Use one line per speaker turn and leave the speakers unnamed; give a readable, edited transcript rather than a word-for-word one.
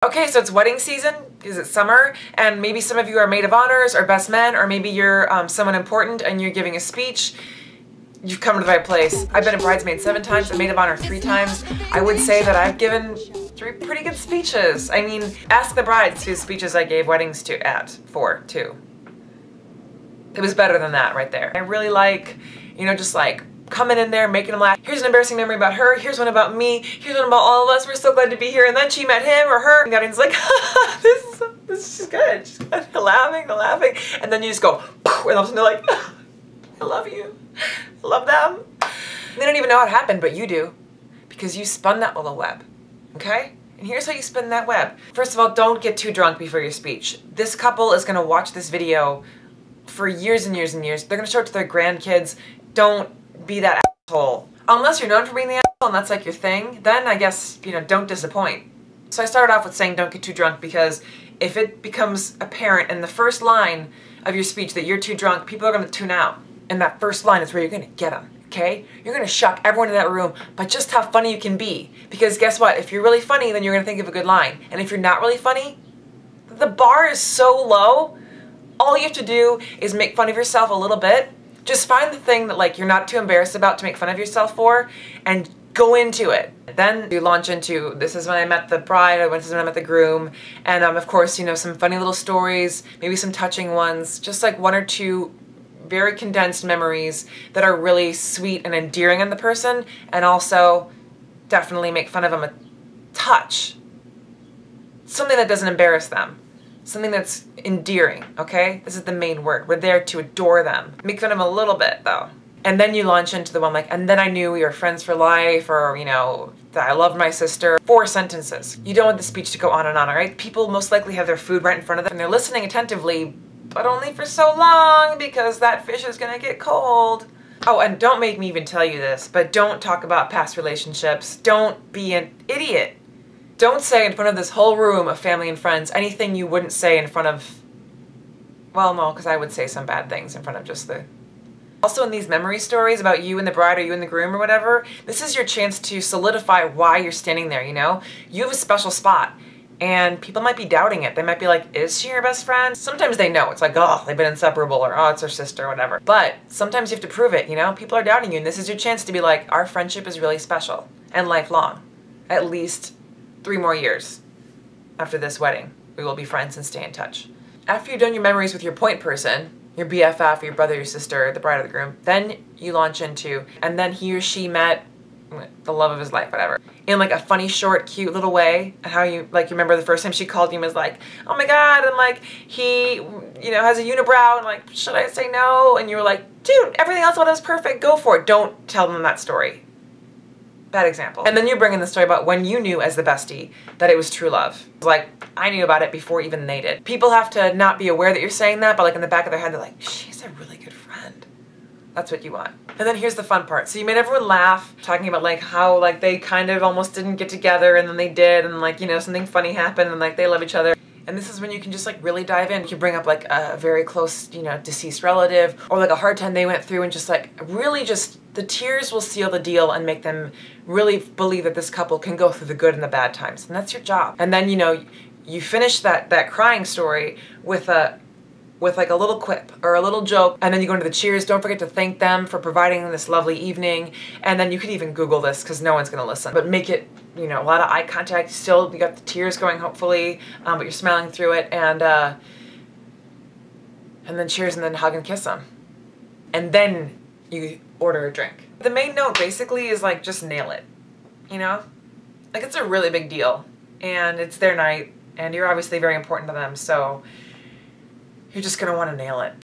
Okay, so it's wedding season because it's summer, and maybe some of you are maid of honors or best men, or maybe you're someone important and you're giving a speech. You've come to the right place. I've been a bridesmaid 7 times, a maid of honor 3 times. I would say that I've given 3 pretty good speeches. I mean, ask the brides whose speeches I gave weddings to at 4, too. It was better than that right there. I really like, you know, just like coming in there, making them laugh. Here's an embarrassing memory about her. Here's one about me. Here's one about all of us. We're so glad to be here. And then she met him or her. And the audience is like, this is just good. She's kind of laughing. And then you just go, poof, and all of a sudden they're like, I love you. I love them. They don't even know how it happened, but you do. Because you spun that little web. Okay? And here's how you spin that web. First of all, don't get too drunk before your speech. This couple is going to watch this video for years and years and years. They're going to show it to their grandkids. Don't be that asshole. Unless you're known for being the asshole and that's like your thing, then I guess, you know, don't disappoint. So I started off with saying don't get too drunk because if it becomes apparent in the first line of your speech that you're too drunk, people are going to tune out. And that first line is where you're going to get them, okay? You're going to shock everyone in that room by just how funny you can be. Because guess what? If you're really funny, then you're going to think of a good line. And if you're not really funny, the bar is so low, all you have to do is make fun of yourself a little bit. Just find the thing that like you're not too embarrassed about to make fun of yourself for and go into it. Then you launch into, this is when I met the bride, or this is when I met the groom, and of course, you know, some funny little stories, maybe some touching ones, just like 1 or 2 very condensed memories that are really sweet and endearing on the person, and also definitely make fun of them a touch. Something that doesn't embarrass them. Something that's endearing, okay? This is the main word. We're there to adore them. Make fun of them a little bit, though. And then you launch into the one like, and then I knew we were friends for life, or, you know, that I loved my sister. 4 sentences. You don't want the speech to go on, all right? People most likely have their food right in front of them, and they're listening attentively, but only for so long, because that fish is gonna get cold. Oh, and don't make me even tell you this, but don't talk about past relationships. Don't be an idiot. Don't say in front of this whole room of family and friends anything you wouldn't say in front of, well, no, because I would say some bad things in front of just the... Also in these memory stories about you and the bride or you and the groom or whatever, this is your chance to solidify why you're standing there, you know? You have a special spot, and people might be doubting it. They might be like, is she your best friend? Sometimes they know. It's like, oh, they've been inseparable, or oh, it's her sister, or whatever. But sometimes you have to prove it, you know? People are doubting you, and this is your chance to be like, our friendship is really special and lifelong. At least 3 more years after this wedding. We will be friends and stay in touch. After you've done your memories with your point person, your BFF, your brother, your sister, the bride or the groom, then you launch into, and then he or she met the love of his life, whatever. In like a funny, short, cute little way. How you, like, you remember the first time she called you and was like, oh my God, and like, he, you know, has a unibrow, and like, should I say no? And you were like, dude, everything else about it was perfect, go for it. Don't tell them that story. Bad example. And then you bring in the story about when you knew as the bestie that it was true love. Like, I knew about it before even they did. People have to not be aware that you're saying that, but like in the back of their head, they're like, she's a really good friend. That's what you want. And then here's the fun part. So you made everyone laugh, talking about like how like they kind of almost didn't get together and then they did, and like, you know, something funny happened and like they love each other. And this is when you can just like really dive in. You can bring up like a very close, you know, deceased relative, or like a hard time they went through, and just like really just the tears will seal the deal and make them really believe that this couple can go through the good and the bad times. And that's your job. And then, you know, you finish that crying story with like a little quip or a little joke, and then you go into the cheers. Don't forget to thank them for providing this lovely evening. And then you could even Google this because no one's gonna listen, but make it, you know, a lot of eye contact. Still, you got the tears going, hopefully, but you're smiling through it, and then cheers, and then hug and kiss them. And then you order a drink. The main note basically is like, just nail it, you know? Like, it's a really big deal, and it's their night, and you're obviously very important to them, so you're just gonna wanna nail it.